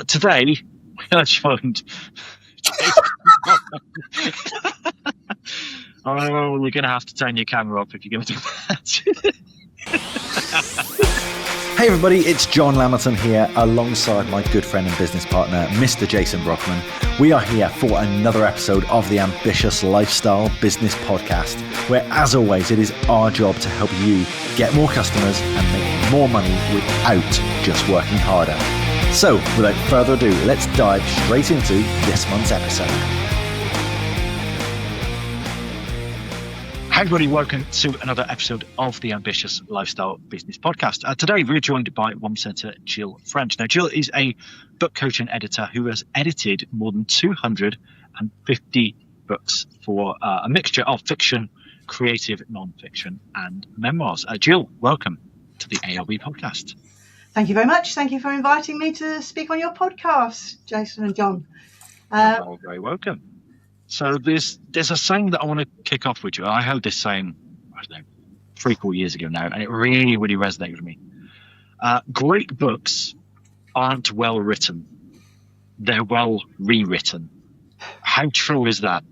Today, we are joined. Oh, you're going to have to turn your camera off if you're going to do that. Hey everybody, it's John Lamberton here alongside my good friend and business partner, Mr. Jason Brockman. We are here for another episode of the Ambitious Lifestyle Business Podcast, where as always, it is our job to help you get more customers and make more money without just working harder. So without further ado, let's dive straight into this month's episode. Hi everybody, welcome to another episode of the Ambitious Lifestyle Business Podcast. Today we're joined by WOMcenter Jill French. Now Jill is a book coach and editor who has edited more than 250 books for a mixture of fiction, creative nonfiction and memoirs. Jill, welcome to the ALB podcast. Thank you very much. Thank you for inviting me to speak on your podcast, Jason and John. You're very welcome. So there's a saying that I want to kick off with you. I heard this saying, I don't know, 3-4 years ago now, and it really, really resonated with me. Great books aren't well written. They're well rewritten. How true is that?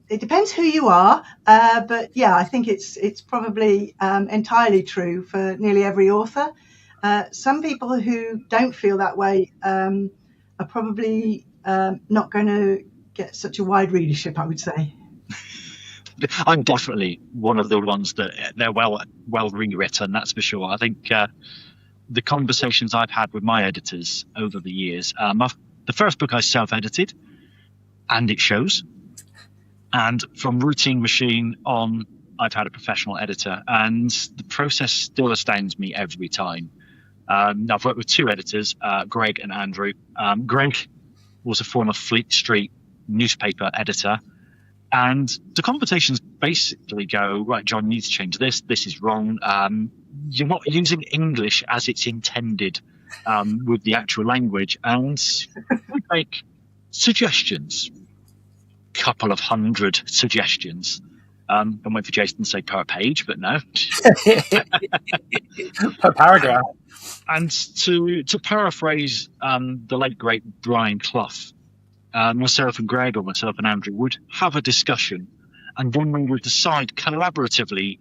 It depends who you are, but yeah, I think it's probably entirely true for nearly every author. Some people who don't feel that way are probably not going to get such a wide readership, I would say. I'm definitely one of the ones that they're well rewritten, that's for sure. I think the conversations I've had with my editors over the years, the first book I self-edited, and it shows. And from routine machine on, I've had a professional editor, and the process still astounds me every time. I've worked with 2 editors, Greg and Andrew. Greg was a former Fleet Street newspaper editor, and the conversations basically go, right, John, you need to change this. This is wrong. You're not using English as it's intended with the actual language, and we make suggestions. Couple of 100 suggestions. I'm waiting for Jason to say per page, but no. Per paragraph. And to paraphrase the late great Brian Clough, myself and Greg or myself and Andrew would have a discussion, and then we would decide collaboratively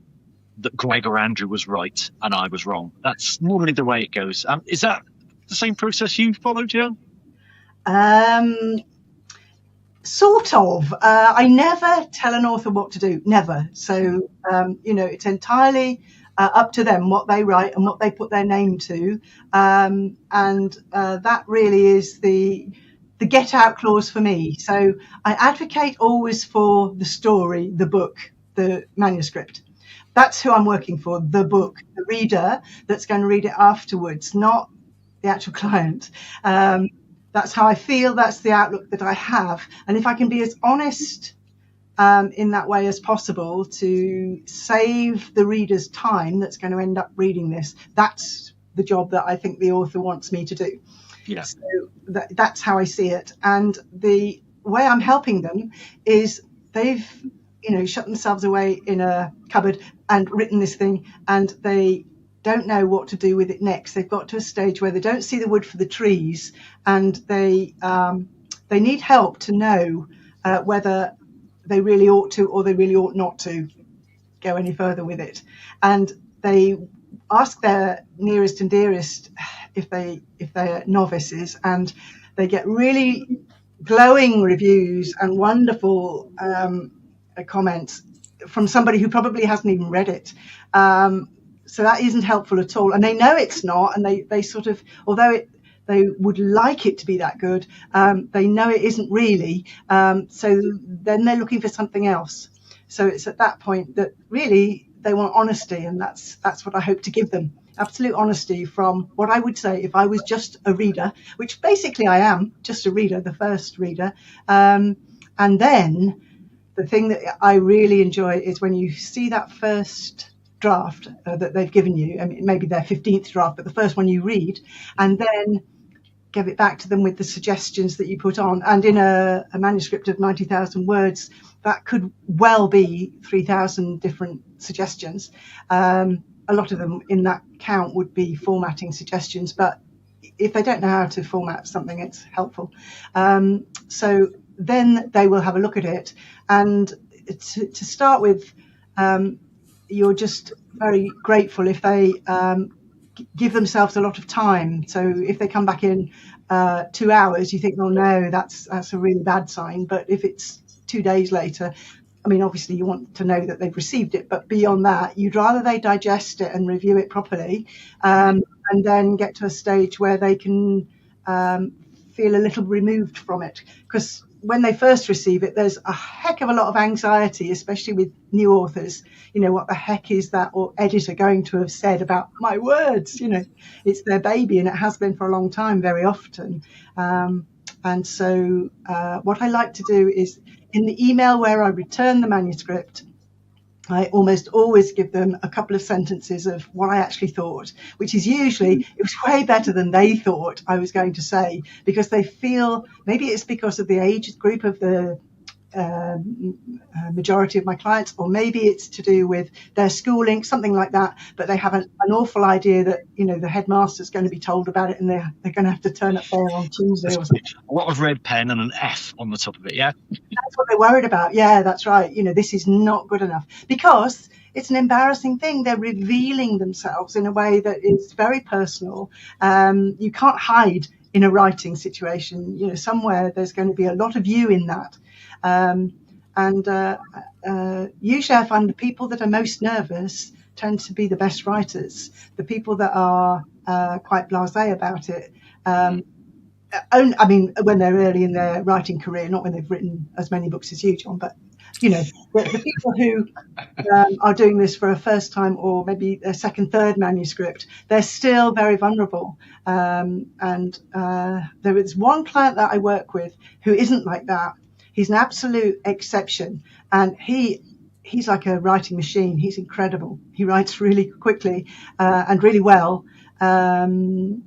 that Greg or Andrew was right and I was wrong. That's normally the way it goes. Is that the same process you followed, Jill? Sort of. I never tell an author what to do, never. So, it's entirely up to them what they write and what they put their name to. And that really is the get out clause for me. So I advocate always for the story, the book, the manuscript. That's who I'm working for, the book, the reader that's going to read it afterwards, not the actual client. That's how I feel. That's the outlook that I have. And if I can be as honest in that way as possible to save the reader's time that's going to end up reading this, that's the job that I think the author wants me to do. Yeah. So that's how I see it. And the way I'm helping them is they've, shut themselves away in a cupboard and written this thing, and they don't know what to do with it next. They've got to a stage where they don't see the wood for the trees, and they need help to know whether they really ought to or they really ought not to go any further with it. And they ask their nearest and dearest if they're novices, and they get really glowing reviews and wonderful comments from somebody who probably hasn't even read it. So that isn't helpful at all. And they know it's not. And they sort of, although they would like it to be that good, they know it isn't really. So then they're looking for something else. So it's at that point that really they want honesty. And that's what I hope to give them. Absolute honesty from what I would say if I was just a reader, which basically I am, just a reader, the first reader. And then the thing that I really enjoy is when you see that first draft that they've given you. I mean, maybe their 15th draft, but the first one you read, and then give it back to them with the suggestions that you put on. And in a manuscript of 90,000 words, that could well be 3,000 different suggestions. A lot of them in that count would be formatting suggestions, but if they don't know how to format something, it's helpful. So then they will have a look at it, and to start with, you're just very grateful if they give themselves a lot of time. So if they come back in 2 hours, you think, oh no, that's a really bad sign. But if it's 2 days later, I mean, obviously you want to know that they've received it, but beyond that, you'd rather they digest it and review it properly, and then get to a stage where they can feel a little removed from it. Because when they first receive it, there's a heck of a lot of anxiety, especially with new authors. You know, what the heck is that or editor going to have said about my words? You know, it's their baby, and it has been for a long time very often. And so what I like to do is, in the email where I return the manuscript, I almost always give them a couple of sentences of what I actually thought, which is usually, it was way better than they thought I was going to say, because they feel, maybe it's because of the age group of the majority of my clients, or maybe it's to do with their schooling, something like that, but they have an awful idea that, you know, the headmaster's going to be told about it, and they're going to have to turn up there on Tuesday or something. A lot of red pen and an F on the top of it, yeah? That's what they're worried about. Yeah, that's right. You know, this is not good enough, because it's an embarrassing thing. They're revealing themselves in a way that is very personal. You can't hide in a writing situation. You know, somewhere there's going to be a lot of you in that. Usually I find the people that are most nervous tend to be the best writers. The people that are quite blasé about it, I mean, when they're early in their writing career, not when they've written as many books as you, John, but, you know, the people who are doing this for a first time, or maybe a second, third manuscript, they're still very vulnerable. There is one client that I work with who isn't like that. He's an absolute exception, and he's like a writing machine. He's incredible. He writes really quickly and really well, and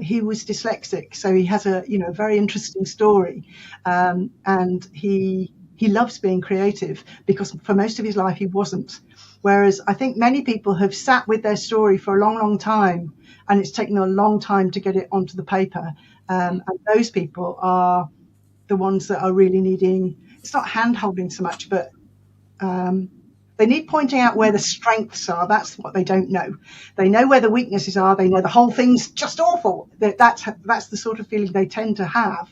he was dyslexic, so he has a very interesting story, and he loves being creative, because for most of his life he wasn't. Whereas I think many people have sat with their story for a long, long time, and it's taken a long time to get it onto the paper, and those people are the ones that are really needing, it's not hand holding so much, but they need pointing out where the strengths are. That's what they don't know. They know where the weaknesses are. They know the whole thing's just awful. That's the sort of feeling they tend to have.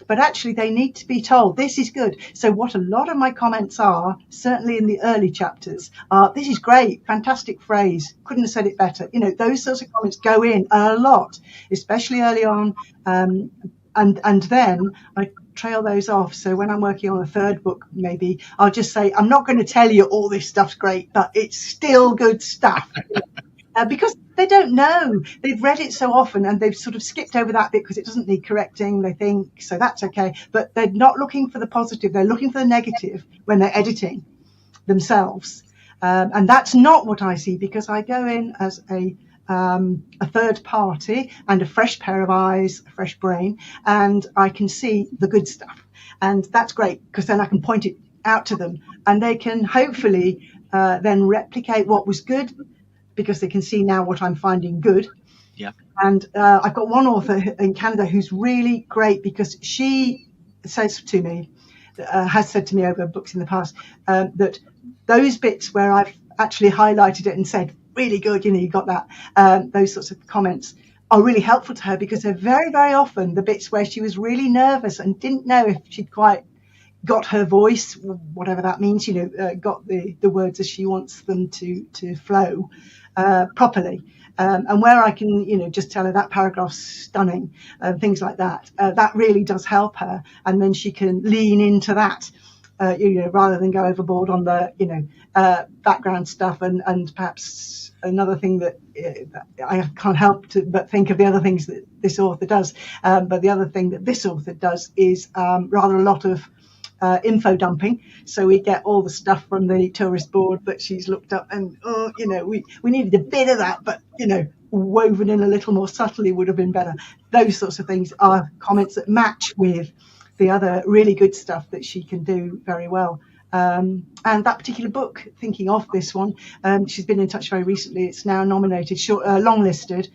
But actually they need to be told this is good. So what a lot of my comments are, certainly in the early chapters, are this is great, fantastic phrase, couldn't have said it better. You know, those sorts of comments go in a lot, especially early on. And then I trail those off. So when I'm working on a third book, maybe I'll just say, I'm not going to tell you all this stuff's great, but it's still good stuff. Because they don't know. They've read it so often, and they've sort of skipped over that bit because it doesn't need correcting, they think, so that's okay. But they're not looking for the positive. They're looking for the negative when they're editing themselves. And that's not what I see, because I go in as a third party and a fresh pair of eyes, a fresh brain, and I can see the good stuff. And that's great, because then I can point it out to them, and they can hopefully then replicate what was good, because they can see now what I'm finding good. Yeah. And I've got one author in Canada who's really great, because she says to me, has said to me over books in the past, that those bits where I've actually highlighted it and said, really good, you know, you got that, those sorts of comments are really helpful to her, because they're very, very often the bits where she was really nervous and didn't know if she'd quite got her voice, whatever that means, you know, got the words as she wants them to flow properly. And where I can, you know, just tell her that paragraph's stunning, things like that, that really does help her. And then she can lean into that, you know, rather than go overboard on the, you know, background stuff. And perhaps another thing that I can't help but think of the other things that this author does. But the other thing that this author does is rather a lot of info dumping. So we get all the stuff from the tourist board that she's looked up, and you know, we needed a bit of that, but you know, woven in a little more subtly would have been better. Those sorts of things are comments that match with the other really good stuff that she can do very well. And that particular book, thinking of this one, she's been in touch very recently. It's now nominated, longlisted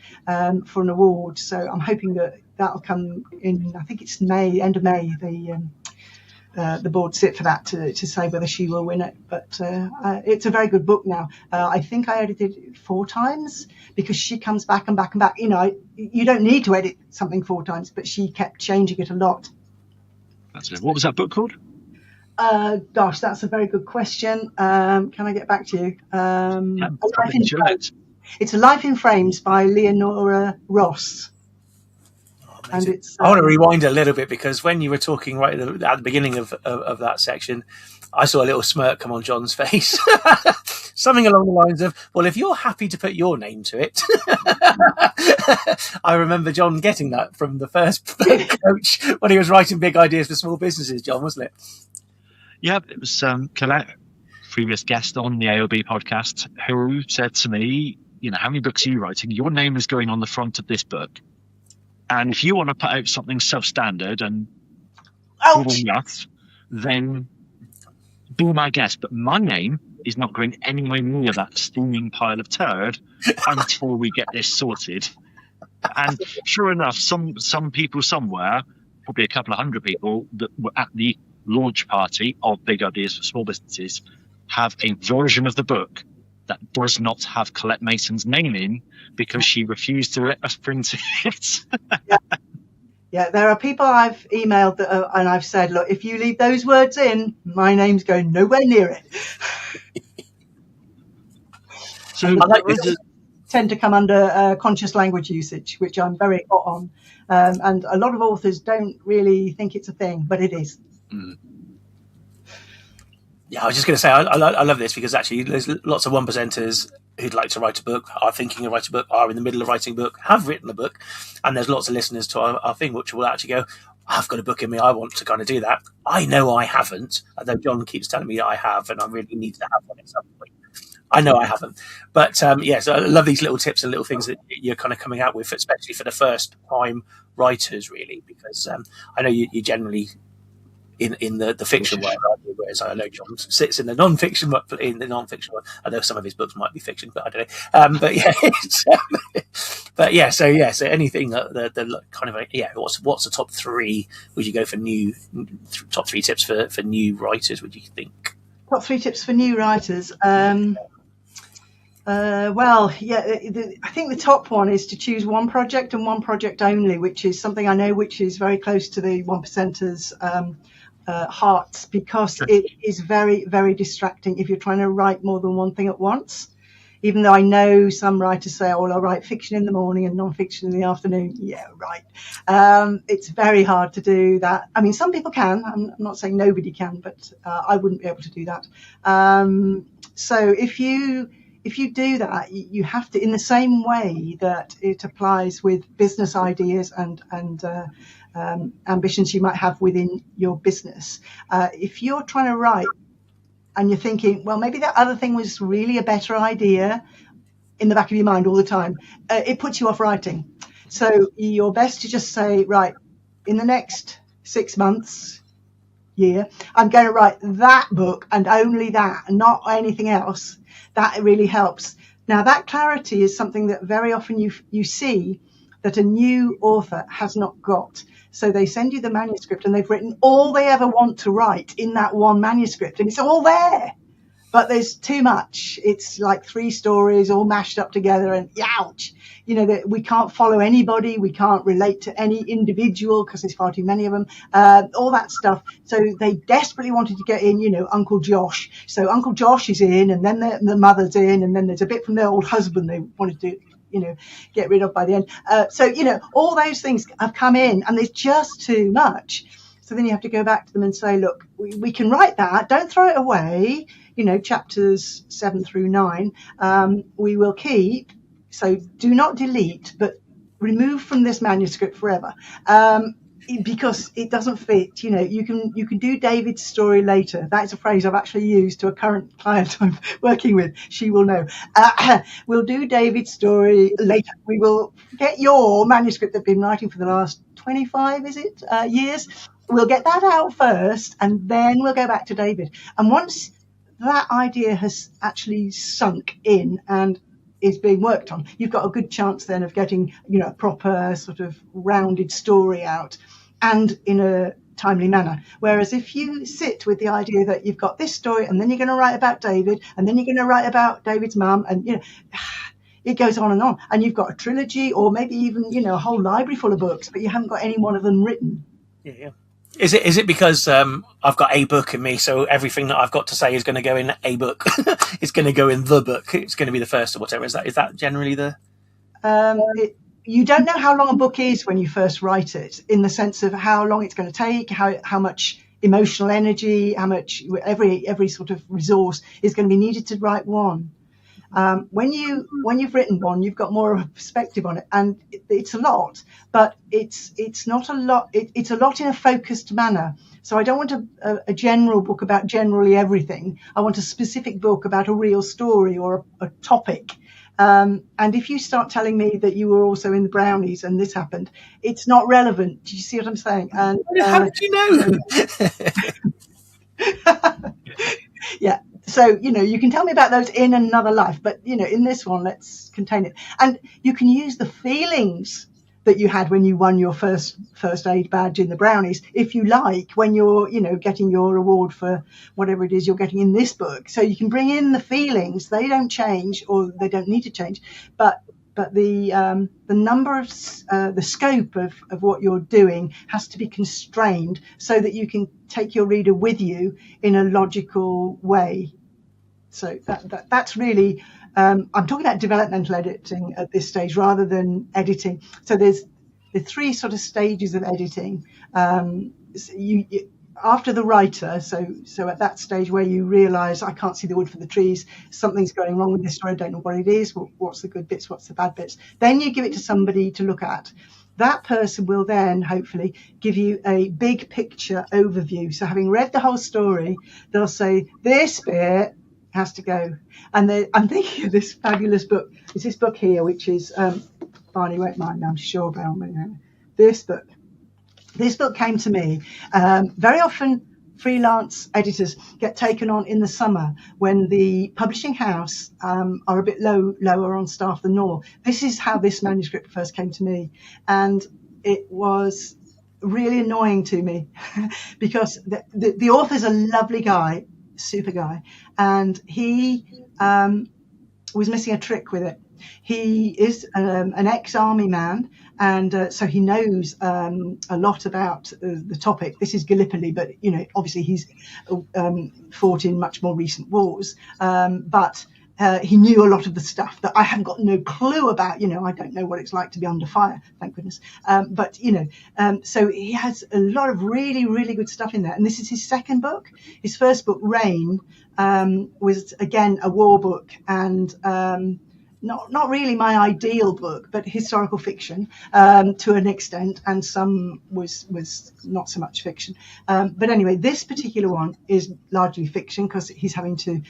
for an award. So I'm hoping that that'll come in, I think it's May, end of May, the board sit for that to say whether she will win it. But it's a very good book now. I think I edited it 4 times because she comes back and back and back. You know, you don't need to edit something 4 times, but she kept changing it a lot. That's it. What was that book called? Gosh, that's a very good question. Can I get back to you? It's A Life in Frames by Leonora Ross. And it's, I want to rewind a little bit, because when you were talking right at the beginning of that section, I saw a little smirk come on John's face. Something along the lines of, well, if you're happy to put your name to it. I remember John getting that from the first coach when he was writing Big Ideas for Small Businesses, John, wasn't it? Yeah, it was Colette, previous guest on the AOB podcast, who said to me, you know, how many books are you writing? Your name is going on the front of this book. And if you want to put out something substandard and nuts, then be my guest. But my name is not going anywhere near that steaming pile of turd until we get this sorted. And sure enough, some people somewhere, probably a couple of hundred people that were at the launch party of Big Ideas for Small Businesses, have a version of the book that does not have Colette Mason's name in because she refused to let us print it. Yeah, there are people I've emailed and I've said, look, if you leave those words in, my name's going nowhere near it. So I like this. Tend to come under conscious language usage, which I'm very hot on. And a lot of authors don't really think it's a thing, but it is. Mm. Yeah, I was just going to say, I love this because actually there's lots of 1%ers who'd like to write a book, are thinking of writing a book, are in the middle of writing a book, have written a book. And there's lots of listeners to our thing which will actually go, I've got a book in me, I want to kind of do that. I know I haven't, although John keeps telling me I have, and I really need to have one at some point. I know I haven't. But so I love these little tips and little things that you're kind of coming out with, especially for the first time writers, really, because I know you generally in the fiction world, whereas I know John sits in the non-fiction one. I know some of his books might be fiction, but I don't know. So anything the kind of what's the top 3? Would you go for top 3 tips for new writers? Would you think? Top 3 tips for new writers. I think the top one is to choose one project and one project only, which is something I know which is very close to the 1%ers' hearts, because it is very, very distracting if you're trying to write more than one thing at once. Even though I know some writers say, oh, I'll write fiction in the morning and non-fiction in the afternoon. Yeah, right. It's very hard to do that. I mean, some people can. I'm not saying nobody can, but I wouldn't be able to do that. So if you do that, you have to, in the same way that it applies with business ideas and ambitions you might have within your business. If you're trying to write and you're thinking, well, maybe that other thing was really a better idea in the back of your mind all the time, it puts you off writing. So you're best to just say, right, in the next 6 months, year, I'm going to write that book and only that, and not anything else. That really helps. Now, that clarity is something that very often you see that a new author has not got. So they send you the manuscript and they've written all they ever want to write in that one manuscript, and it's all there. But there's too much. It's like 3 stories all mashed up together, and ouch. You know, that we can't follow anybody. We can't relate to any individual because there's far too many of them, all that stuff. So they desperately wanted to get in, Uncle Josh. So Uncle Josh is in, and then the mother's in, and then there's a bit from their old husband they wanted to, get rid of by the end. So all those things have come in, and there's just too much. So then you have to go back to them and say, look, we can write that. Don't throw it away. Chapters 7 through 9, we will keep. So do not delete, but remove from this manuscript forever, because it doesn't fit. You can do David's story later. That's a phrase I've actually used to a current client I'm working with. She will know. We'll do David's story later. We will get your manuscript that I've been writing for the last 25, years, we'll get that out first, and then we'll go back to David. And once that idea has actually sunk in and is being worked on, you've got a good chance then of getting, a proper sort of rounded story out, and in a timely manner. Whereas if you sit with the idea that you've got this story, and then you're going to write about David, and then you're going to write about David's mum, and it goes on, and you've got a trilogy, or maybe even a whole library full of books, but you haven't got any one of them written. Yeah. Is it because I've got a book in me, so everything that I've got to say is going to go in a book? It's going to go in the book. It's going to be the first or whatever. Is that generally the? You don't know how long a book is when you first write it, in the sense of how long it's going to take, how much emotional energy, how much every sort of resource is going to be needed to write one. When you've written one, you've got more of a perspective on it, and it's a lot, but it's not a lot. It's a lot in a focused manner. So I don't want a general book about generally everything. I want a specific book about a real story or a topic. And if you start telling me that you were also in the Brownies and this happened, it's not relevant. Do you see what I'm saying? And how did you know? Yeah. So, you can tell me about those in another life, but, in this one, let's contain it. And you can use the feelings that you had when you won your first aid badge in the Brownies, if you like, when you're, getting your award for whatever it is you're getting in this book. So you can bring in the feelings. They don't change, or they don't need to change, but the number of the scope of what you're doing has to be constrained so that you can take your reader with you in a logical way. So that's really I'm talking about developmental editing at this stage rather than editing. So there's the three sort of stages of editing. You after the writer, so at that stage where you realise I can't see the wood for the trees, something's going wrong with this story, I don't know what it is, what's the good bits, what's the bad bits. Then you give it to somebody to look at. That person will then hopefully give you a big picture overview. So having read the whole story, they'll say, this bit has to go. And I'm thinking of this fabulous book. It's this book here, which is, Barney won't mind, I'm sure, about this book. This book came to me. Very often freelance editors get taken on in the summer when the publishing house are a bit lower on staff than normal. This is how this manuscript first came to me. And it was really annoying to me because the author's a lovely guy, super guy, and he was missing a trick with it. He is an ex-army man, and so he knows a lot about the topic. This is Gallipoli, but obviously he's fought in much more recent wars. But he knew a lot of the stuff that I haven't got no clue about. I don't know what it's like to be under fire, thank goodness. But so he has a lot of really, really good stuff in there. And this is his second book. His first book, Rain, was again a war book, and not really my ideal book, but historical fiction to an extent, and some was not so much fiction. But anyway, this particular one is largely fiction because he's having to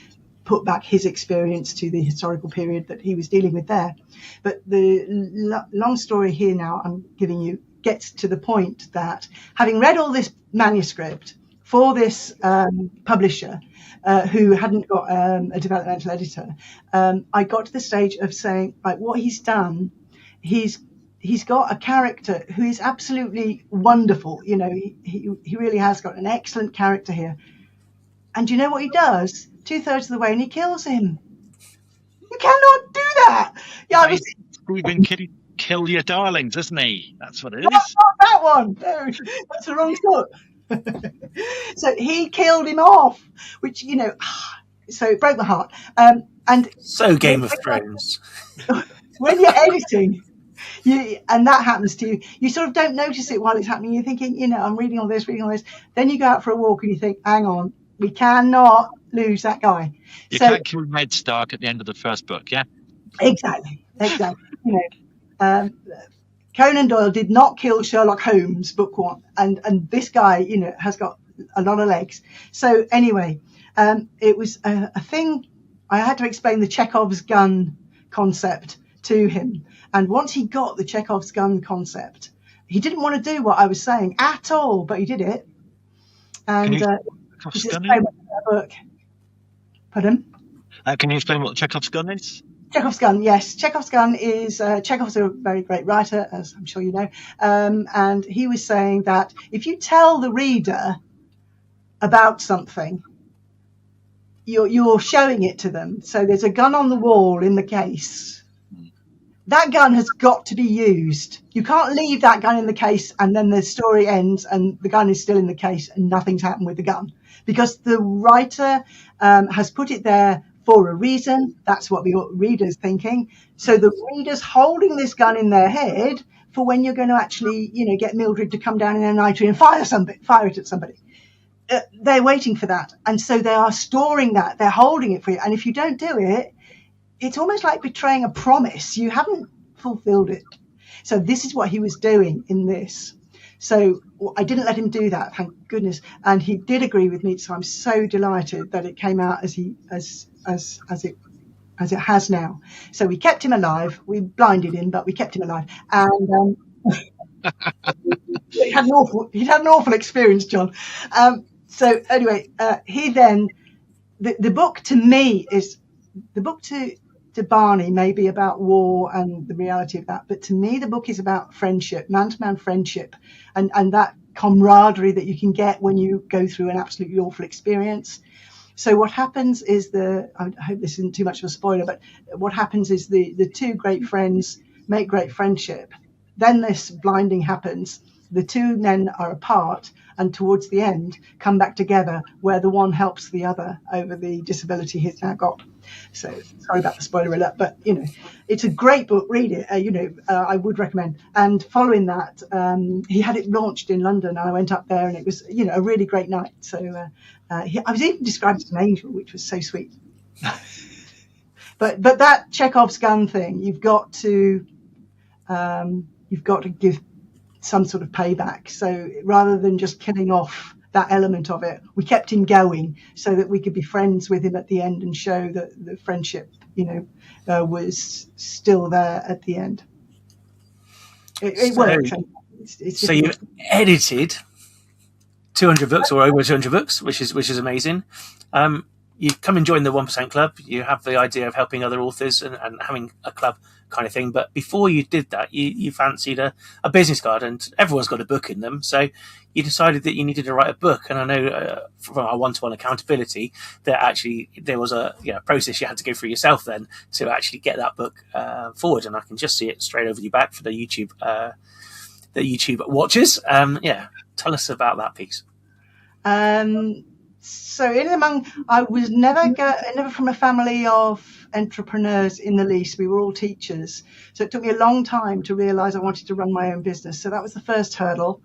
put back his experience to the historical period that he was dealing with there. But the long story here now I'm giving you gets to the point that having read all this manuscript for this publisher, who hadn't got a developmental editor, I got to the stage of saying, right, what he's done, he's got a character who is absolutely wonderful. He really has got an excellent character here. And you know what he does? 2/3 of the way, and he kills him. You cannot do that. Yeah, We've been kill your darlings, isn't he? That's what it is. Not that one. No, that's the wrong book. So he killed him off, which so it broke my heart. And so Game of Thrones. When you're editing, and that happens to you, you sort of don't notice it while it's happening. You're thinking, I'm reading all this. Then you go out for a walk and you think, hang on, we cannot lose that guy. You can't kill Ned Stark at the end of the first book, yeah? Exactly. Conan Doyle did not kill Sherlock Holmes, book one, and this guy, has got a lot of legs. So anyway, it was a thing. I had to explain the Chekhov's gun concept to him, and once he got the Chekhov's gun concept, he didn't want to do what I was saying at all, but he did it. And this is very much a book. Pardon? Can you explain what Chekhov's gun is? Chekhov's gun, yes. Chekhov's gun is, Chekhov's a very great writer, as I'm sure you know. And he was saying that if you tell the reader about something, you're showing it to them. So there's a gun on the wall in the case. That gun has got to be used. You can't leave that gun in the case and then the story ends and the gun is still in the case and nothing's happened with the gun. Because the writer has put it there for a reason. That's what the reader's thinking. So the reader's holding this gun in their head for when you're going to actually, get Mildred to come down in a night and fire it at somebody. They're waiting for that. And so they are storing that. They're holding it for you. And if you don't do it, it's almost like betraying a promise. You haven't fulfilled it. So this is what he was doing in this. So I didn't let him do that, thank goodness. And he did agree with me. So I'm so delighted that it came out as it has now. So we kept him alive. We blinded him, but we kept him alive. And he'd had an awful experience, John. So anyway, he then the book to me is the book to Barney may be about war and the reality of that, but to me the book is about friendship, man-to-man friendship, and that camaraderie that you can get when you go through an absolutely awful experience. So what happens is I hope this isn't too much of a spoiler, but what happens is the two great friends make great friendship. Then this blinding happens. The two men are apart and towards the end come back together where the one helps the other over the disability he's now got. So sorry about the spoiler alert, but it's a great book. Read it. I would recommend. And following that, he had it launched in London, and I went up there, and it was a really great night. So I was even described as an angel, which was so sweet. but that Chekhov's gun thing, you've got to give some sort of payback. So rather than just killing off that element of it, we kept him going so that we could be friends with him at the end and show that the friendship, was still there at the end. It worked. So you edited 200 books or over 200 books, which is amazing. You come and join the 1% Club. You have the idea of helping other authors and having a club kind of thing. But before you did that, you fancied a business card, and everyone's got a book in them. So you decided that you needed to write a book. And I know from our one-to-one accountability that actually there was a process you had to go through yourself then to actually get that book forward. And I can just see it straight over your back for the YouTube watchers. Tell us about that piece. So I was never from a family of entrepreneurs in the least. We were all teachers. So it took me a long time to realize I wanted to run my own business. So that was the first hurdle,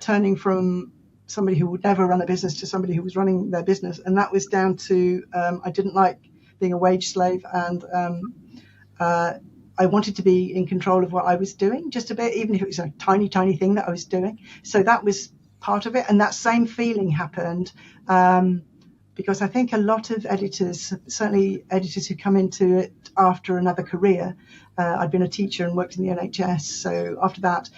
turning from somebody who would never run a business to somebody who was running their business. And that was down to I didn't like being a wage slave, and I wanted to be in control of what I was doing just a bit, even if it was a tiny, tiny thing that I was doing. So that was part of it. And that same feeling happened because I think a lot of editors, certainly editors who come into it after another career, I'd been a teacher and worked in the NHS. So after that,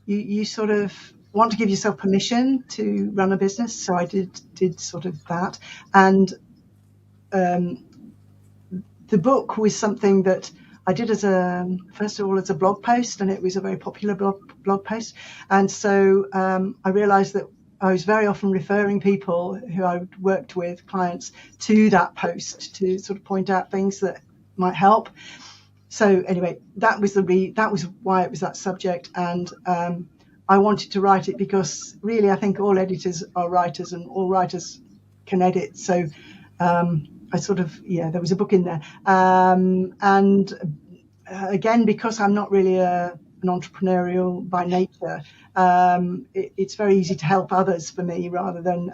you sort of want to give yourself permission to run a business. So I did sort of that. And the book was something that I did first of all as a blog post, and it was a very popular blog post. And so I realized that I was very often referring people who I worked with, clients, to that post to sort of point out things that might help. So anyway, that was why it was that subject. And I wanted to write it because really I think all editors are writers and all writers can edit. So I sort of, there was a book in there. And again, because I'm not really an entrepreneurial by nature, it's very easy to help others for me rather than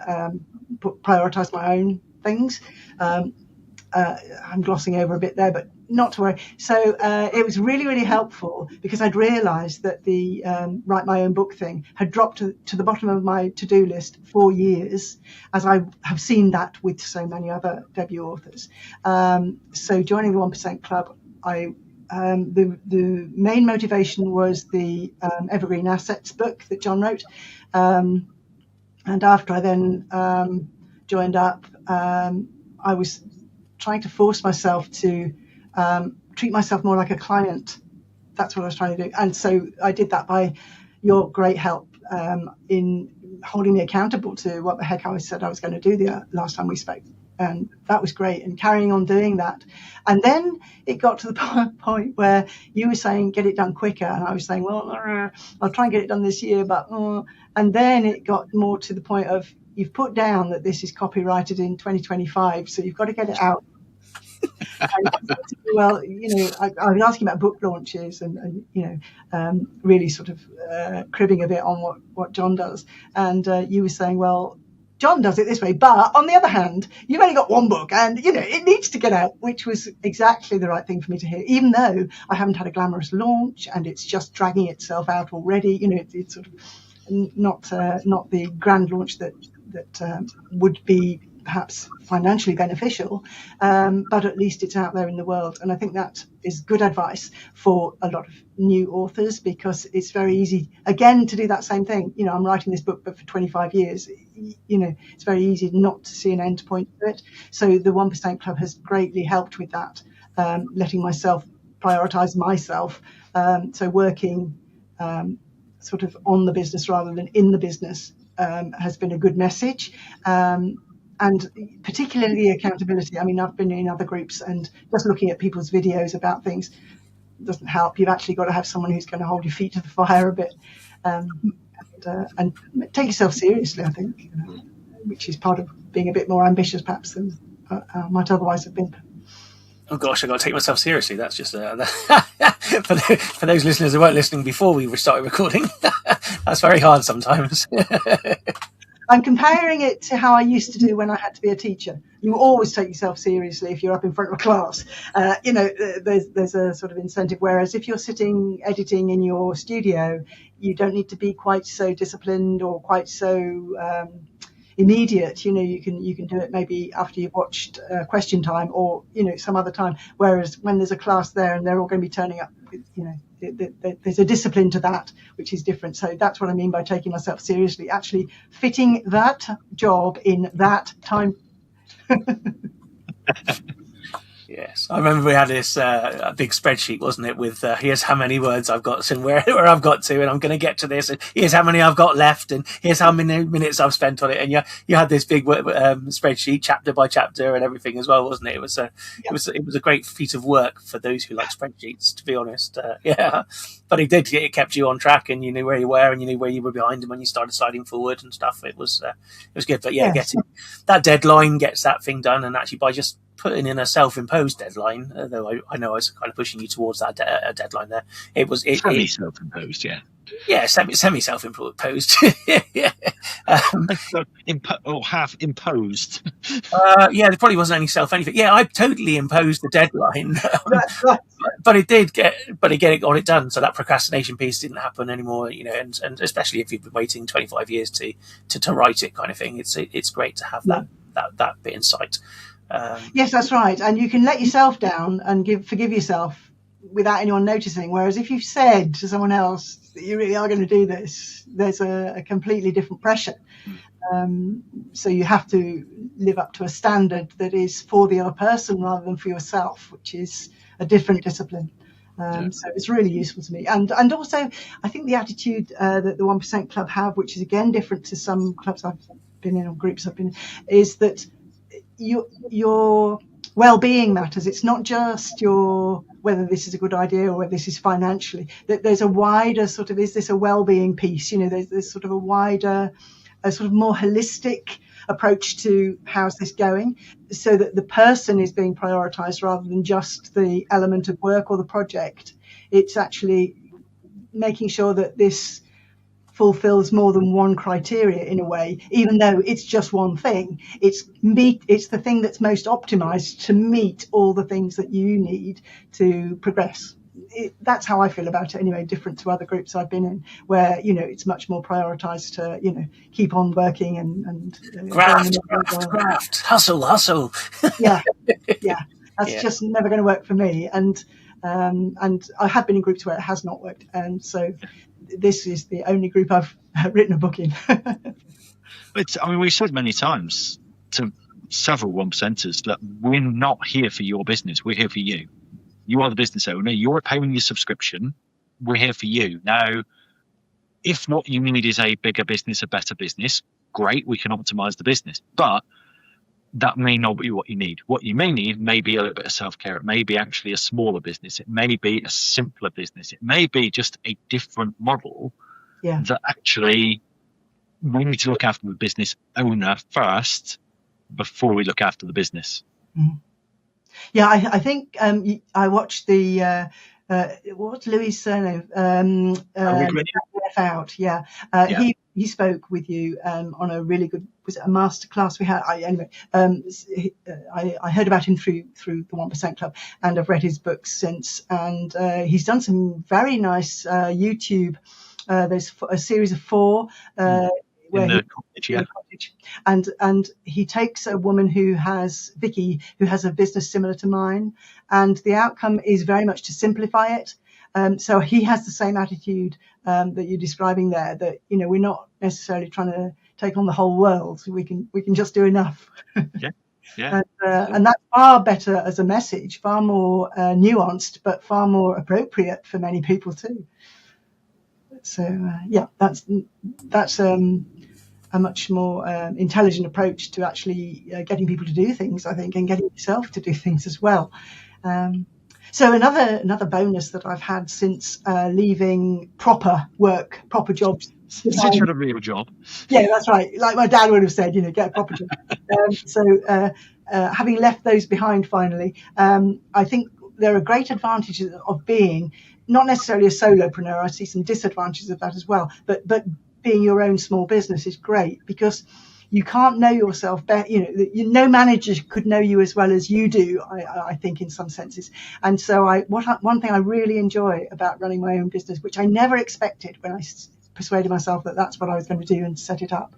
prioritize my own things. I'm glossing over a bit there, but not to worry. So it was really, really helpful because I'd realized that the write my own book thing had dropped to the bottom of my to-do list for years, as I have seen that with so many other debut authors. So joining the 1% Club, I the main motivation was the Evergreen Assets book that John wrote. And after I then joined up, I was trying to force myself to treat myself more like a client. That's what I was trying to do. And so I did that by your great help in holding me accountable to what the heck I said I was going to do the last time we spoke. And that was great, and carrying on doing that. And then it got to the point where you were saying, get it done quicker. And I was saying, well, I'll try and get it done this year. But and then it got more to the point of, you've put down that this is copyrighted in 2025, so you've got to get it out. And, well, I was asking about book launches and really sort of cribbing a bit on what John does. And you were saying, well, John does it this way, but on the other hand, you've only got one book and, it needs to get out, which was exactly the right thing for me to hear, even though I haven't had a glamorous launch and it's just dragging itself out already. It's sort of not the grand launch that would be perhaps financially beneficial, but at least it's out there in the world. And I think that is good advice for a lot of new authors, because it's very easy, again, to do that same thing. I'm writing this book, but for 25 years, it's very easy not to see an end point to it. So the 1% Club has greatly helped with that, letting myself prioritize myself. So working sort of on the business rather than in the business has been a good message. And particularly accountability. I mean, I've been in other groups and just looking at people's videos about things doesn't help. You've actually got to have someone who's going to hold your feet to the fire a bit, and take yourself seriously, I think, which is part of being a bit more ambitious perhaps than I might otherwise have been. Oh gosh, I've got to take myself seriously. That's just for those listeners who weren't listening before we started recording. That's very hard sometimes. I'm comparing it to how I used to do when I had to be a teacher. You always take yourself seriously if you're up in front of a class. There's a sort of incentive. Whereas if you're sitting editing in your studio, you don't need to be quite so disciplined or quite so immediate. You can do it maybe after you've watched Question Time or some other time. Whereas when there's a class there and they're all going to be turning up, there's a discipline to that, which is different. So that's what I mean by taking myself seriously, actually fitting that job in that time. Yes, I remember we had this a big spreadsheet, wasn't it, with here's how many words I've got and where I've got to, and I'm going to get to this, and here's how many I've got left, and here's how many minutes I've spent on it. And you had this big spreadsheet, chapter by chapter, and everything as well, wasn't it? It was a great feat of work for those who like spreadsheets, to be honest. But it kept you on track, and you knew where you were, and you knew where you were behind, and when you started sliding forward and stuff, it was good. But getting that deadline gets that thing done, and actually by just putting in a self-imposed deadline, though I know I was kind of pushing you towards that deadline there. It was semi-self-imposed, semi-self-imposed. Or have imposed. There probably wasn't any anything. Yeah, I totally imposed the deadline, but it got it done. So that procrastination piece didn't happen anymore. And especially if you've been waiting 25 years to write it, kind of thing. It's great to have that bit in sight. Yes, that's right. And you can let yourself down and forgive yourself without anyone noticing. Whereas if you've said to someone else that you really are going to do this, there's a completely different pressure. So you have to live up to a standard that is for the other person rather than for yourself, which is a different discipline. So it's really useful to me. And also, I think the attitude that the 1% Club have, which is again different to some clubs I've been in or groups I've been in, is that your well-being matters. It's not just whether this is a good idea or whether this is financially. That there's a wider sort of, is this a well-being piece? There's sort of a wider, a sort of more holistic approach to how's this going, so that the person is being prioritized rather than just the element of work or the project. It's actually making sure that this fulfills more than one criteria in a way, even though it's just one thing. It's the thing that's most optimized to meet all the things that you need to progress. That's how I feel about it anyway, different to other groups I've been in, where it's much more prioritized to keep on working and graft, hustle. yeah that's just never going to work for me. And And I have been in groups where it has not worked, and so this is the only group I've written a book in. We've said many times to several 1%ers that we're not here for your business. We're here for you. You are the business owner. You're paying your subscription. We're here for you. Now, if what you need is a bigger business, a better business, great, we can optimize the business. But that may not be what you need. What you may need may be a little bit of self-care. It may be actually a smaller business. It may be a simpler business. It may be just a different model that actually we need to look after the business owner first before we look after the business. Mm-hmm. Yeah, I think I watched the what's Louis' surname? Out. Yeah. He spoke with you on a really good, was it a masterclass we had? I heard about him through the 1% Club, and I've read his books since. And he's done some very nice YouTube. There's a series of 4. In the cottage. And he takes a woman Vicky, who has a business similar to mine, and the outcome is very much to simplify it. So he has the same attitude that you're describing there, that, we're not necessarily trying to take on the whole world. We can just do enough. Yeah. And that's far better as a message, far more nuanced, but far more appropriate for many people too. So that's a much more intelligent approach to actually getting people to do things, I think, and getting yourself to do things as well. So another bonus that I've had since leaving proper work, proper jobs. Since you had a real job. Yeah, that's right. Like my dad would have said, get a proper job. Having left those behind finally, I think there are great advantages of being not necessarily a solopreneur. I see some disadvantages of that as well. But being your own small business is great, because you can't know yourself better. No manager could know you as well as you do, I think, in some senses. And so one thing I really enjoy about running my own business, which I never expected when I persuaded myself that that's what I was going to do and set it up,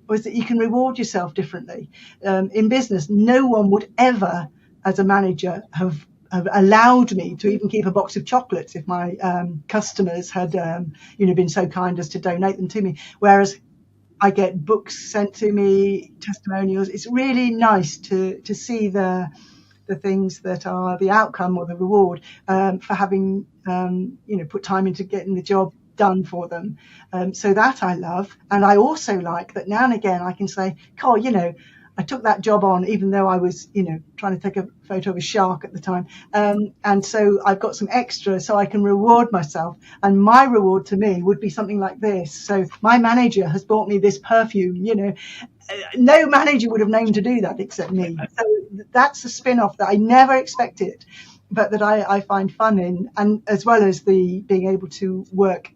was that you can reward yourself differently. In business, no one would ever, as a manager, have allowed me to even keep a box of chocolates if my customers had been so kind as to donate them to me, whereas I get books sent to me, testimonials. It's really nice to see the things that are the outcome or the reward for having put time into getting the job done for them. So that I love. And I also like that now and again I can say, I took that job on, even though I was, trying to take a photo of a shark at the time. And so I've got some extra so I can reward myself. And my reward to me would be something like this. So my manager has bought me this perfume, no manager would have known to do that except me. So that's a spin-off that I never expected, but that I find fun in, and as well as the being able to work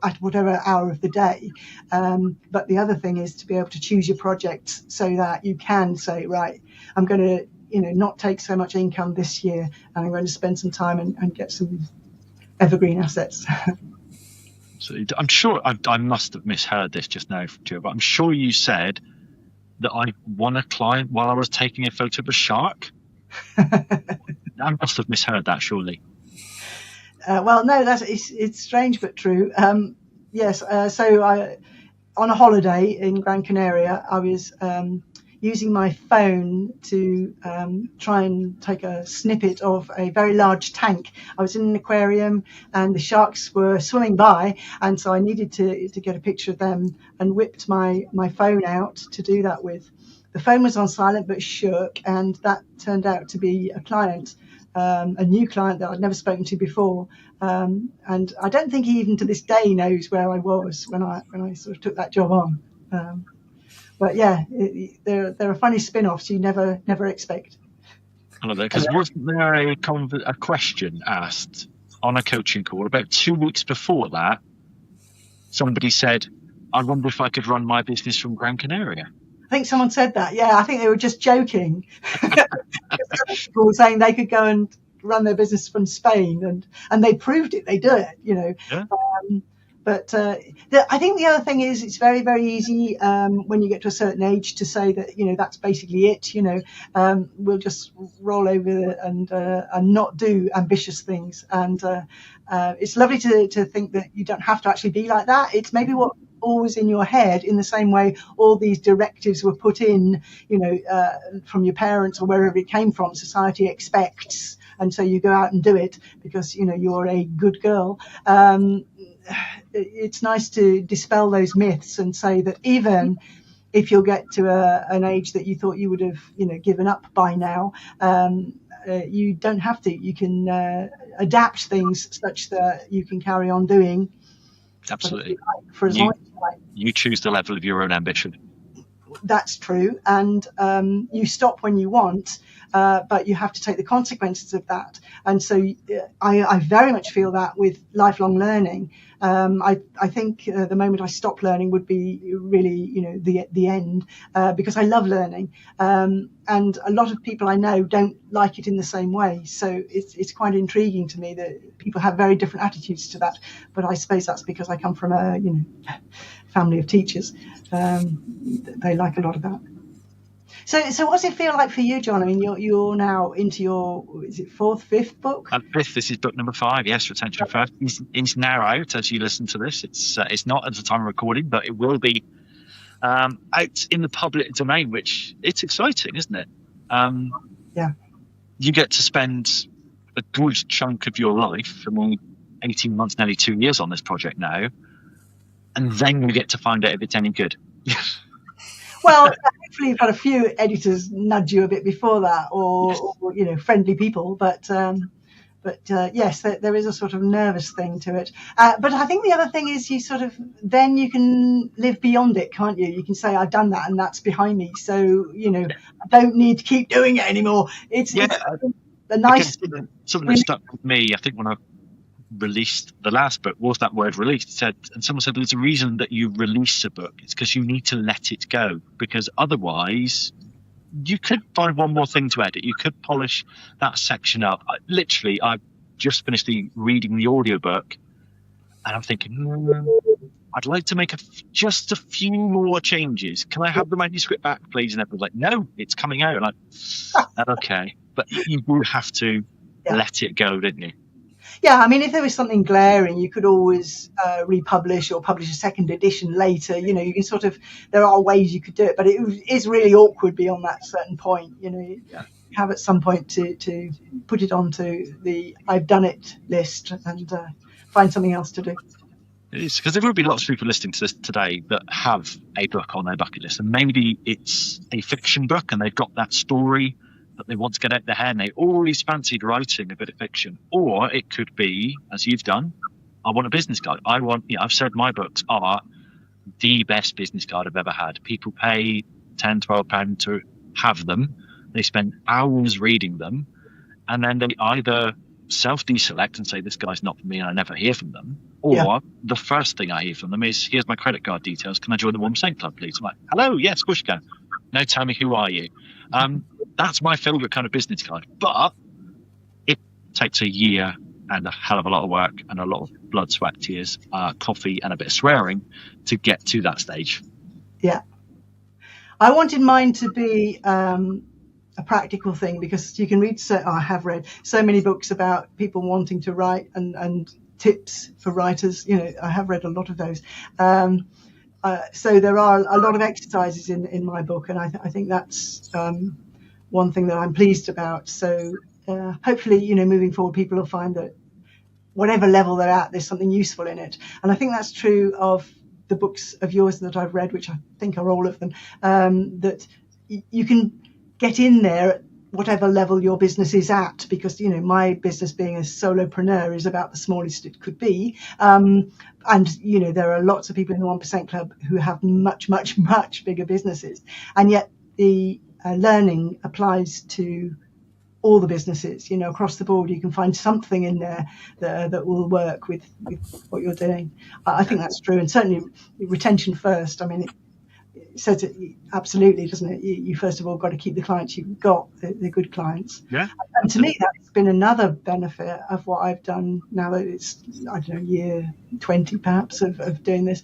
at whatever hour of the day. But the other thing is to be able to choose your projects so that you can say, right, I'm going to, not take so much income this year, and I'm going to spend some time and get some evergreen assets. So I'm sure I must have misheard this just now, Joe, but I'm sure you said that I won a client while I was taking a photo of a shark. I must have misheard that, surely. Well, no, it's strange but true. Yes. So on a holiday in Gran Canaria, I was using my phone to try and take a snippet of a very large tank. I was in an aquarium and the sharks were swimming by, and so I needed to get a picture of them, and whipped my phone out to do that with. The phone was on silent but shook, and that turned out to be a client, a new client that I'd never spoken to before. And I don't think he even to this day knows where I was when I sort of took that job on. But yeah, there are funny spin-offs you never expect. I love that, because wasn't there a question asked on a coaching call about 2 weeks before that? Somebody said, I wonder if I could run my business from Gran Canaria. I think someone said that. Yeah, I think they were just joking. People were saying they could go and run their business from Spain, and they proved it. They do it, Yeah. But I think the other thing is it's very, very easy when you get to a certain age to say that, that's basically it. We'll just roll over and not do ambitious things. And it's lovely to think that you don't have to actually be like that. It's maybe what always in your head, in the same way all these directives were put in, from your parents or wherever it came from. Society expects, and so you go out and do it because you're a good girl. It's nice to dispel those myths and say that even if you'll get to an age that you thought you would have given up by now, you don't have to. You can adapt things such that you can carry on doing. Absolutely. For as long as you like. You choose the level of your own ambition. That's true. And you stop when you want, but you have to take the consequences of that. And so I very much feel that with lifelong learning. I think the moment I stop learning would be really, the end, because I love learning. And a lot of people I know don't like it in the same way. So it's quite intriguing to me that people have very different attitudes to that. But I suppose that's because I come from a, family of teachers. They like a lot of that. So what's it feel like for you, John? I mean, you're now into your, is it fifth book? Fifth. This is book number 5. Yes, Retention First. It's now out as you listen to this. It's not at the time of recording, but it will be out in the public domain, which it's exciting, isn't it? Yeah. You get to spend a good chunk of your life, 18 months, nearly 2 years on this project now, and then you get to find out if it's any good. Well, hopefully you've had a few editors nudge you a bit before that, or friendly people. But yes, there is a sort of nervous thing to it. But I think the other thing is then you can live beyond it, can't you? You can say, I've done that and that's behind me. So, I don't need to keep doing it anymore. It's a nice... Something that stuck with me, I think, when I released the last book was that word released. And someone said there's a reason that you release a book. It's because you need to let it go, because otherwise you could find one more thing to edit. You could polish that section up. I've just finished reading the audiobook and I'm thinking, I'd like to make just a few more changes. Can I have the manuscript back, please? And everyone's like, no, it's coming out. And I'm okay. But you do have to let it go, didn't you? Yeah, I mean, if there was something glaring, you could always republish or publish a second edition later. You can there are ways you could do it, but it is really awkward beyond that certain point. You have at some point to put it onto the I've done it list and find something else to do. It is, because there will be lots of people listening to this today that have a book on their bucket list, and maybe it's a fiction book and they've got that story that they want to get out their hair and they always fancied writing a bit of fiction. Or it could be, as you've done, I want a business guide. I've said my books are the best business guide I've ever had. People pay £10, £12 to have them. They spend hours reading them, and then they either self-deselect and say, this guy's not for me, and I never hear from them. Or the first thing I hear from them is, here's my credit card details. Can I join the 1% club, please? I'm like, hello, yes, of course you can. Now tell me, who are you? That's my favourite kind of business guide. But it takes a year and a hell of a lot of work and a lot of blood, sweat, tears, coffee and a bit of swearing to get to that stage. Yeah. I wanted mine to be a practical thing, because you can read, I have read so many books about people wanting to write and tips for writers. I have read a lot of those. So there are a lot of exercises in my book, and I think that's one thing that I'm pleased about. So hopefully, moving forward, people will find that whatever level they're at, there's something useful in it. And I think that's true of the books of yours that I've read, which I think are all of them, that you can get in there at whatever level your business is at, because, my business being a solopreneur is about the smallest it could be. And, there are lots of people in the 1% club who have much, much, much bigger businesses. And yet the learning applies to all the businesses, across the board. You can find something in there that will work with what you're doing. I think that's true. And certainly retention first. I mean, says it absolutely, doesn't it? You first of all got to keep the clients you've got, the good clients. Yeah. And to me, that's been another benefit of what I've done now that it's, I don't know, year 20 perhaps of doing this.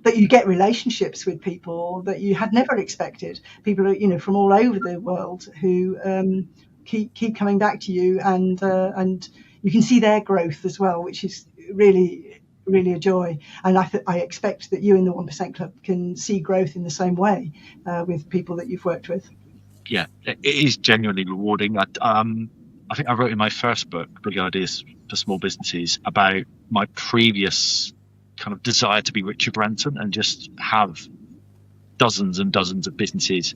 That you get relationships with people that you had never expected. People, from all over the world who keep coming back to you, and you can see their growth as well, which is really a joy. And I expect that you in the 1% Club can see growth in the same way with people that you've worked with. Yeah, it is genuinely rewarding. I think I wrote in my first book, Big Ideas for Small Businesses, about my previous kind of desire to be Richard Branson and just have dozens and dozens of businesses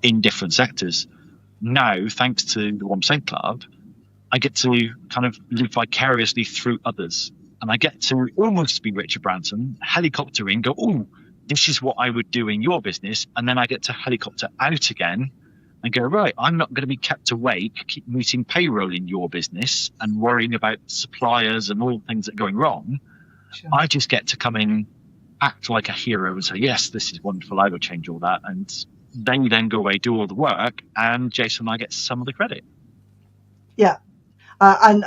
in different sectors. Now, thanks to the 1% Club, I get to kind of live vicariously through others. And I get to almost be Richard Branson, helicopter in, go, oh, this is what I would do in your business. And then I get to helicopter out again and go, right, I'm not going to be kept awake, keep meeting payroll in your business and worrying about suppliers and all the things that are going wrong. Sure. I just get to come in, act like a hero and say, yes, this is wonderful, I will change all that. And then go away, do all the work, and Jason and I get some of the credit. Yeah. And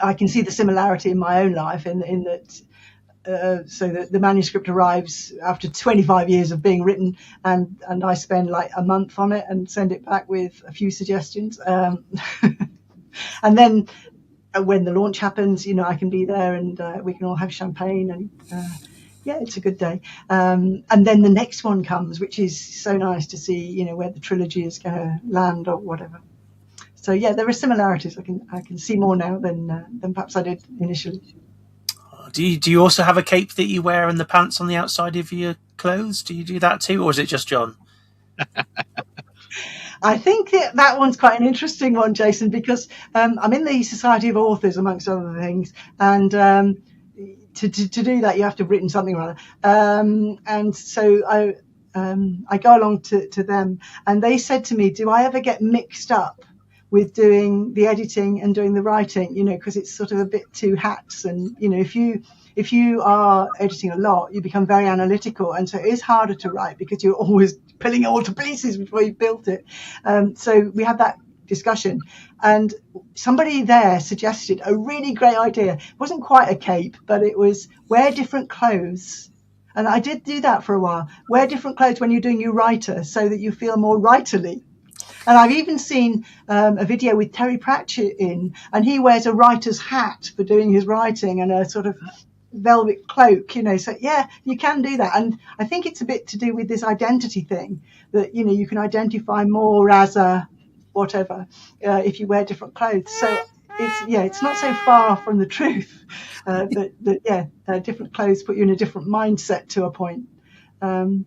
I can see the similarity in my own life in that. So the manuscript arrives after 25 years of being written, and I spend like a month on it and send it back with a few suggestions. And then when the launch happens, I can be there and we can all have champagne and it's a good day. And then the next one comes, which is so nice to see, where the trilogy is going to land or whatever. So yeah, there are similarities. I can see more now than perhaps I did initially. Do you also have a cape that you wear and the pants on the outside of your clothes? Do you do that too, or is it just John? I think that one's quite an interesting one, Jason, because I'm in the Society of Authors, amongst other things, and to do that you have to have written something rather. And so I go along to them, and they said to me, do I ever get mixed up with doing the editing and doing the writing, because it's sort of a bit two hats. And, if you are editing a lot, you become very analytical. And so it is harder to write because you're always pulling it all to pieces before you've built it. So we had that discussion, and somebody there suggested a really great idea. It wasn't quite a cape, but it was wear different clothes. And I did do that for a while. Wear different clothes when you're doing your writer so that you feel more writerly. And I've even seen a video with Terry Pratchett in, and he wears a writer's hat for doing his writing and a sort of velvet cloak, So, yeah, you can do that. And I think it's a bit to do with this identity thing that, you can identify more as a whatever if you wear different clothes. So it's not so far from the truth that different clothes put you in a different mindset to a point. And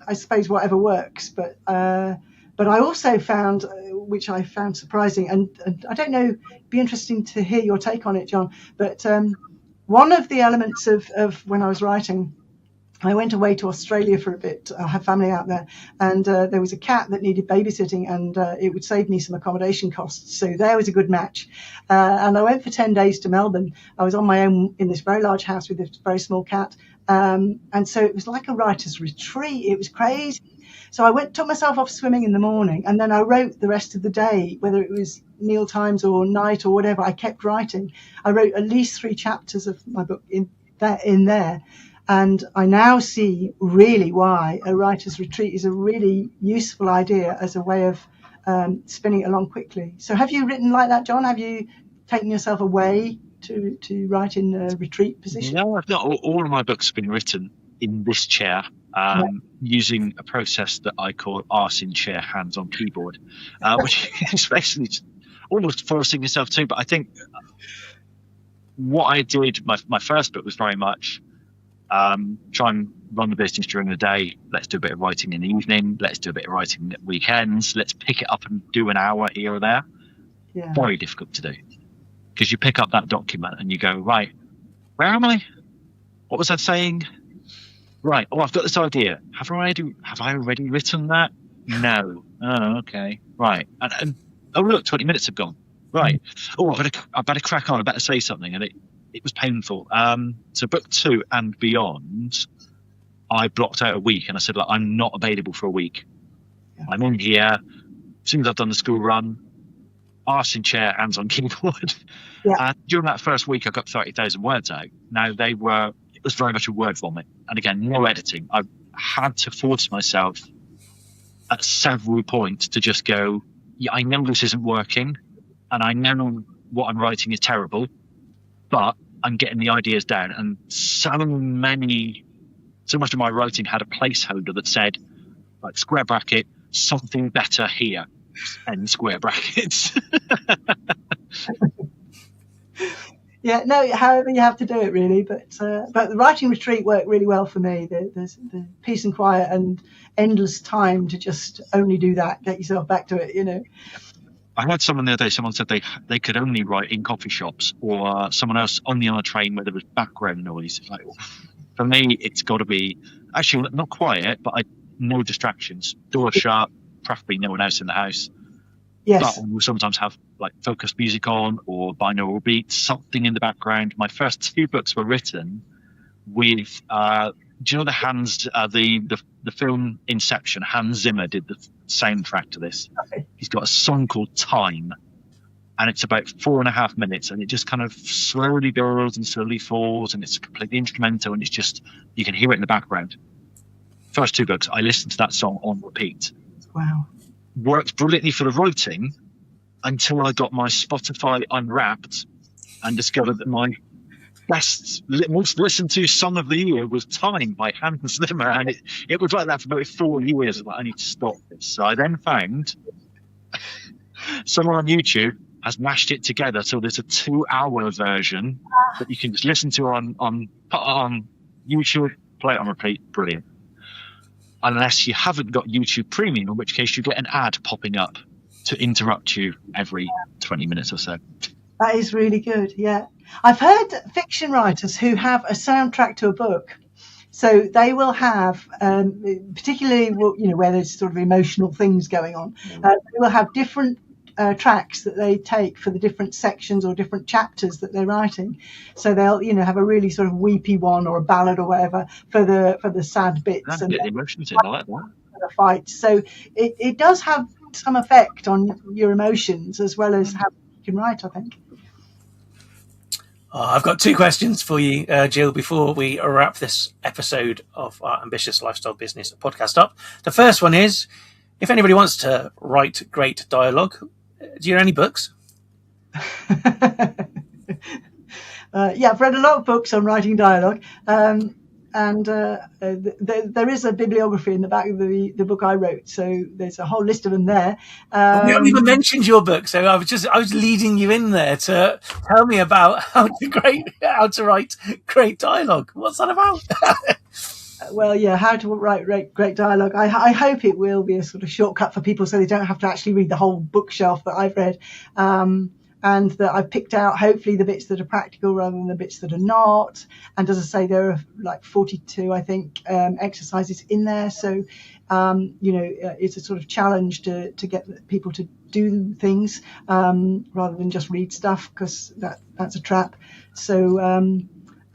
I suppose whatever works, but I also found, which I found surprising, and I don't know, it'd be interesting to hear your take on it, John, but one of the elements of when I was writing, I went away to Australia for a bit. I have family out there, and there was a cat that needed babysitting, and it would save me some accommodation costs. So there was a good match. And I went for 10 days to Melbourne. I was on my own in this very large house with this very small cat. And so it was like a writer's retreat. It was crazy. So I took myself off swimming in the morning, and then I wrote the rest of the day, whether it was meal times or night or whatever. I kept writing. I wrote at least 3 chapters of my book in there. And I now see really why a writer's retreat is a really useful idea as a way of spinning it along quickly. So have you written like that, John? Have you taken yourself away to write in a retreat position? No, I've not. All of my books have been written in this chair, using a process that I call arse in chair, hands on keyboard, which is basically almost forcing yourself to. But I think what I did, my first book was very much try and run the business during the day. Let's do a bit of writing in the evening. Let's do a bit of writing at weekends. Let's pick it up and do an hour here or there. Yeah. Very difficult to do, because you pick up that document and you go, right, where am I? What was I saying? Right. Oh, I've got this idea. Have I already written that? No. Oh, okay. Right. And oh, look, 20 minutes have gone. Right. Oh, I better crack on. I better say something. And it was painful. So book 2 and beyond, I blocked out a week and I said, like, I'm not available for a week. Yeah. I'm in here. As soon as I've done the school run, arse in chair, hands on keyboard. Yeah. And during that first week, I got 30,000 words out. Now, it was very much a word vomit. And again, no editing. I had to force myself at several points to just go, yeah, I know this isn't working. And I know what I'm writing is terrible, but I'm getting the ideas down. And so much of my writing had a placeholder that said, like, square bracket, something better here, and square brackets. Yeah, no, however you have to do it, really. But the writing retreat worked really well for me. There's the peace and quiet and endless time to just only do that, get yourself back to it, you know. I had someone the other day, someone said they could only write in coffee shops, or someone else on a train where there was background noise. It's like, for me, it's got to be, actually, not quiet, but no distractions. Door shut, preferably no one else in the house. Yes. But we'll sometimes have like focused music on or binaural beats, something in the background. My first 2 books were written with, do you know the film Inception? Hans Zimmer did the soundtrack to this. Okay. He's got a song called Time, and it's about 4.5 minutes, and it just kind of slowly builds and slowly falls, and it's completely instrumental, and it's just, you can hear it in the background. First 2 books, I listened to that song on repeat. Wow. Worked brilliantly for the writing until I got my Spotify Unwrapped and discovered that my most listened to song of the year was Time by Hans Zimmer, and it was like that for about 4 years. Like, I need to stop this. So I then found someone on YouTube has mashed it together, so there's a 2-hour version that you can just listen to on YouTube, play it on repeat. Brilliant. Unless you haven't got YouTube Premium, in which case you get an ad popping up to interrupt you every 20 minutes or so. That is really good, yeah. I've heard fiction writers who have a soundtrack to a book. So they will have, particularly, you know, where there's sort of emotional things going on, they will have different tracks that they take for the different sections or different chapters that they're writing. So they'll, you know, have a really sort of weepy one or a ballad or whatever for the sad bits. That's and get the emotions in, I like that. The fights. So it does have some effect on your emotions as well as how you can write, I think. I've got 2 questions for you, Jill, before we wrap this episode of our Ambitious Lifestyle Business podcast up. The first one is, if anybody wants to write great dialogue, do you know any books? Yeah, I've read a lot of books on writing dialogue, and there is a bibliography in the back of the book I wrote, so there's a whole list of them there. You haven't even mentioned your book, so I was leading you in there to tell me about how to write great dialogue. What's that about? Well, yeah, how to write great dialogue. I hope it will be a sort of shortcut for people so they don't have to actually read the whole bookshelf that I've read. And that I've picked out, hopefully, the bits that are practical rather than the bits that are not. And as I say, there are like 42, I think, exercises in there. So, you know, it's a sort of challenge to get people to do things rather than just read stuff, because that's a trap. So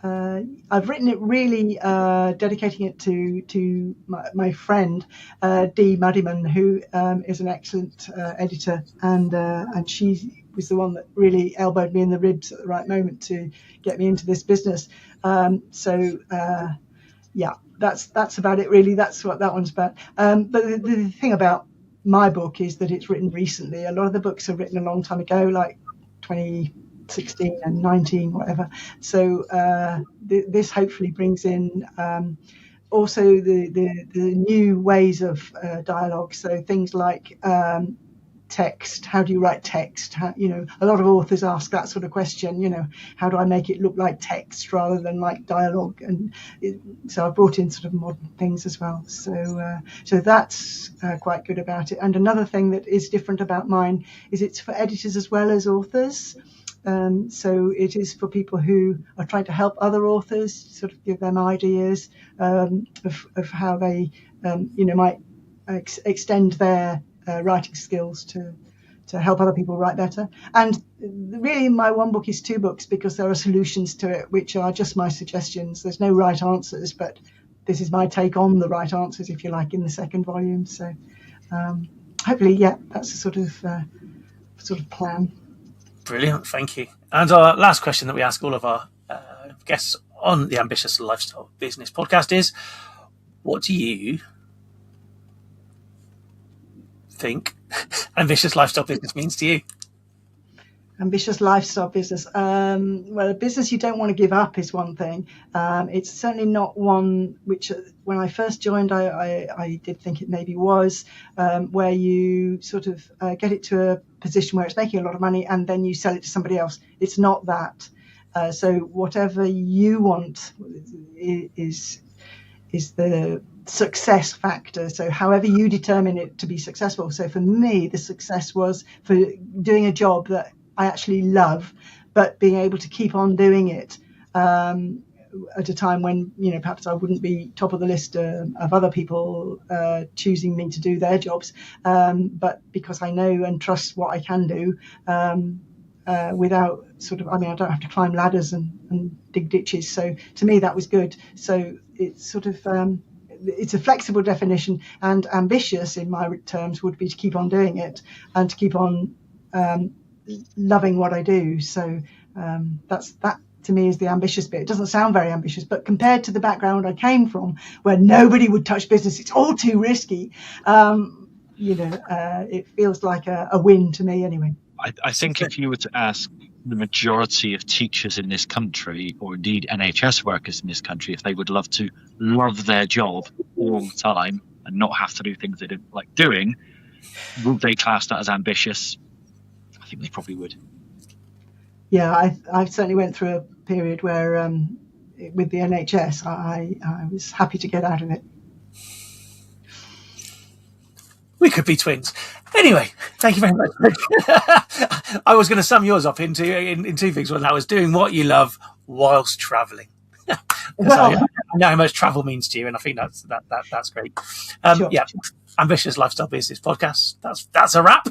I've written it really dedicating it to my friend Dee Muddyman, who is an excellent editor, and she was the one that really elbowed me in the ribs at the right moment to get me into this business. Yeah, that's about it really. That's what that one's about. But the thing about my book is that it's written recently. A lot of the books are written a long time ago, like 2016 and 19, whatever. So this hopefully brings in also the new ways of dialogue. So things like text. How do you write text? You know, a lot of authors ask that sort of question. You know, how do I make it look like text rather than like dialogue? And so I brought in sort of modern things as well. So that's quite good about it. And another thing that is different about mine is it's for editors as well as authors. So it is for people who are trying to help other authors, sort of give them ideas of how they, you know, might extend their writing skills to help other people write better. And really my one book is 2 books because there are solutions to it which are just my suggestions. There's no right answers, but this is my take on the right answers, if you like, in the second volume. So hopefully, that's a sort of plan. Brilliant, thank you. And our last question that we ask all of our guests on the Ambitious Lifestyle Business podcast is, what do you think ambitious lifestyle business means to you? Ambitious lifestyle business. Well, a business you don't want to give up is one thing. It's certainly not one which, when I first joined, I did think it maybe was, where you sort of get it to a position where it's making a lot of money and then you sell it to somebody else. It's not that. So whatever you want is the success factor. So however you determine it to be successful. So for me, the success was for doing a job that I actually love, but being able to keep on doing it at a time when, perhaps I wouldn't be top of the list of other people choosing me to do their jobs, but because I know and trust what I can do without I don't have to climb ladders and dig ditches. So to me, that was good. So it's it's a flexible definition, and ambitious in my terms would be to keep on doing it and to keep on loving what I do. So that to me is the ambitious bit. It doesn't sound very ambitious, but compared to the background I came from, where nobody would touch business, it's all too risky. It feels like a win to me anyway. I think if you were to ask the majority of teachers in this country, or indeed NHS workers in this country, if they would love to love their job all the time and not have to do things they don't like doing, would they class that as ambitious? I think they probably would. Yeah, I certainly went through a period where with the NHS, I was happy to get out of it. We could be twins. Anyway, thank you very much. I was going to sum yours up in two things. One, that was doing what you love whilst travelling. Well, I know how much travel means to you, and I think that's great. Sure. Ambitious Lifestyle Business Podcast. That's a wrap.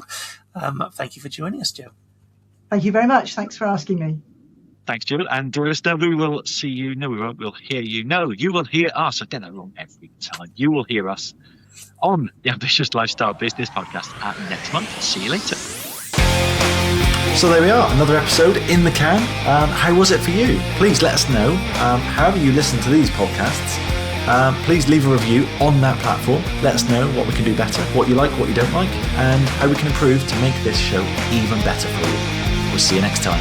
Thank you for joining us, Joe. Thank you very much. Thanks for asking me. Thanks, Jill. And listener, we will see you. No, we won't. We'll hear you. No, you will hear us. I get that wrong every time. You will hear us on the Ambitious Lifestyle Business Podcast next month. See you later. So there we are, another episode in the can. How was it for you? Please let us know. However you listen to these podcasts, please leave a review on that platform. Let us know what we can do better, what you like, what you don't like, and how we can improve to make this show even better for you. We'll see you next time.